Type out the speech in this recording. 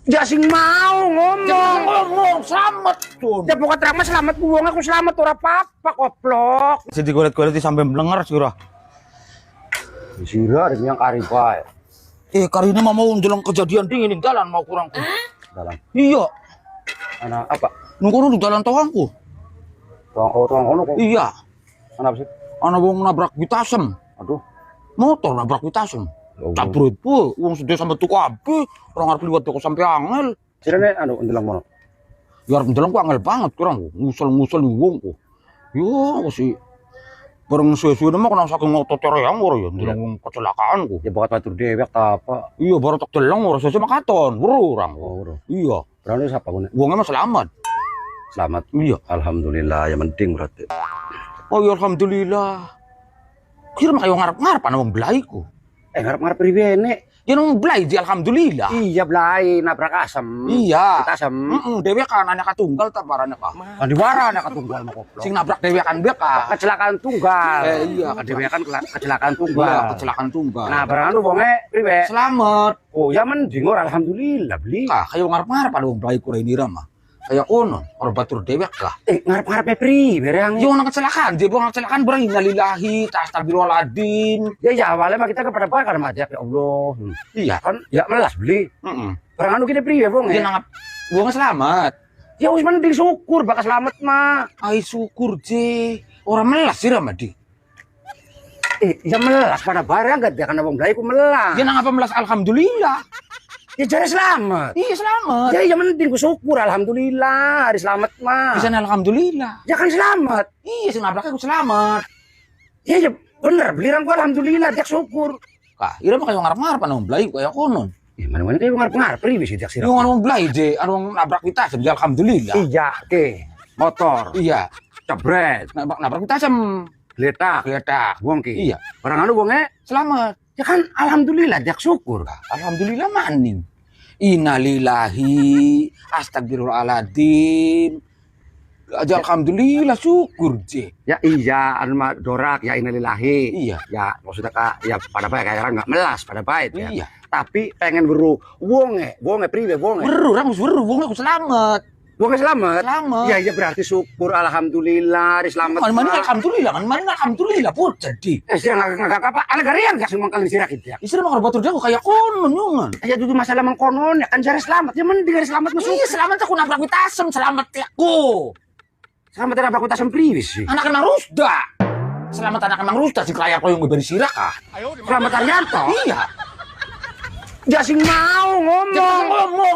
Jasing mau ngomong. Selamat tuh. Ya pokok terang mah selamat buang aku selamat ora apa-apa koplok. Jadi golet-golet sampai melenger sira. Sira ada yang kari bae. Kali ini mau menjelang kejadian dingin dalan mau kurang ku. Dalam. Iya. Anak apa? Nunggu di dalan tawangku. Tuang kono kok. Iya. Kenapa sih? Ana wong nabrak Witasem. Aduh. Motor nabrak Witasem. Ya Allah. Cabret po, wong sedih sampai tuku abe, orang arep liwat toko sampai angel. Sirene ndelang mono. Ya arep ndeleng ku angel banget kurang ngusel-ngusel wong ku. Yo si bareng suwe-suwe mah kena saking otot yang ora ya ndeleng wong kecelakaan ku. Ya bakat batur dewek ta apa? Iya baru tak deleng ora sesuk makaton, weruh orang. Oh, bro. Iya, Berarti siapa gune? wongnya mah selamat. Selamat. Iya. Alhamdulillah yang penting berarti. Oh ya alhamdulillah. Kira mah kayo ngarep-ngarep ana wong belaiku. Ngarep-ngarep priwene. Ya nang belai di alhamdulillah. Iya blai nabrak asem. Iya. Asem. Dewek kan anak katunggal ta parane ka. Kan diwara anak ketunggal mah koplok. Sing nabrak dewekan bek ka. Kecelakaan tunggal. Iya, Kedewekan kecelakaan tunggal. Iya, kecelakaan tunggal. Nah, barang anu wonge priwe? Selamat. Oh, ya mending ora alhamdulillah beli. Kayo ngarep-ngarep ada wong belai ku Rainira mah. Kaya kono, ora batur dewek lah. Ngarep-ngarepe priwe berang? Yo nang kecelakaan, dia buang kecelakaan berang innalillahi ta'astagfirullahaladzim. Ya awalnya mah kita kepada bakar mah ya Allah. Iya. Kan ya melas beli. Heeh. Barang anu kita priwe wong Dia nang buang selamat. Ya wis mending syukur bakal selamat mah. Ai syukur je. Ora melas sih Ramadi. Ya melas pada barang gak dia kan wong blai ku melas. Dia nang apa melas alhamdulillah. Ya jare selamat. Iya selamat. Ya mending ku syukur alhamdulillah hari selamat mah. Bisa alhamdulillah. Ya kan selamat. Iya sing nabraknya ku selamat. Ya bener beli ku alhamdulillah dia syukur. Ira mah kayo ngarep-ngarep ana wong belai kaya kono. Ya mana-mana dia ngarep-ngarep priwe sih dak sira. Yo ana wong belai je, ana wong nabrak Witasem ya alhamdulillah. Iya, ke motor, Iya. jebret, Nabrak Witasem. geletak, wong ki. Iya. Barang anu wonge, Selamat. ya kan alhamdulillah dia syukur. Alhamdulillah maning. Innalillahi astagfirullahaladzim. Aja alhamdulillah syukur je. Ya iya, anu mah dorak ya innalillahi. Iya. Ya maksudnya kak, ya pada baik kayak orang nggak melas pada baik ya. Iya. Tapi pengen weruh wonge priwe wonge. Weruh, ramus weruh, wong aku selamat. Wonge selamat. Selamat. Ya iya berarti syukur alhamdulillah hari selamat. Man alhamdulillah, man alhamdulillah pun jadi. Sih nggak apa, alegarian gak semua kalian sirak itu ya. Istri mah batur dia kayak kono nyungan. Ya duduk masalah mengkonon ya kan jare selamat. Ya mending hari selamat masuk. Iya, selamat aku nabrak Witasem, selamat ya aku. Selamat nabrak kita sempriwis sih. Anak Mang Rusda. Selamat anak Mang Rusda sing kaya koyo ngeberi sirak ah. Selamat Haryanto. Iya. Jasing mau ngomong. Jangan ngomong.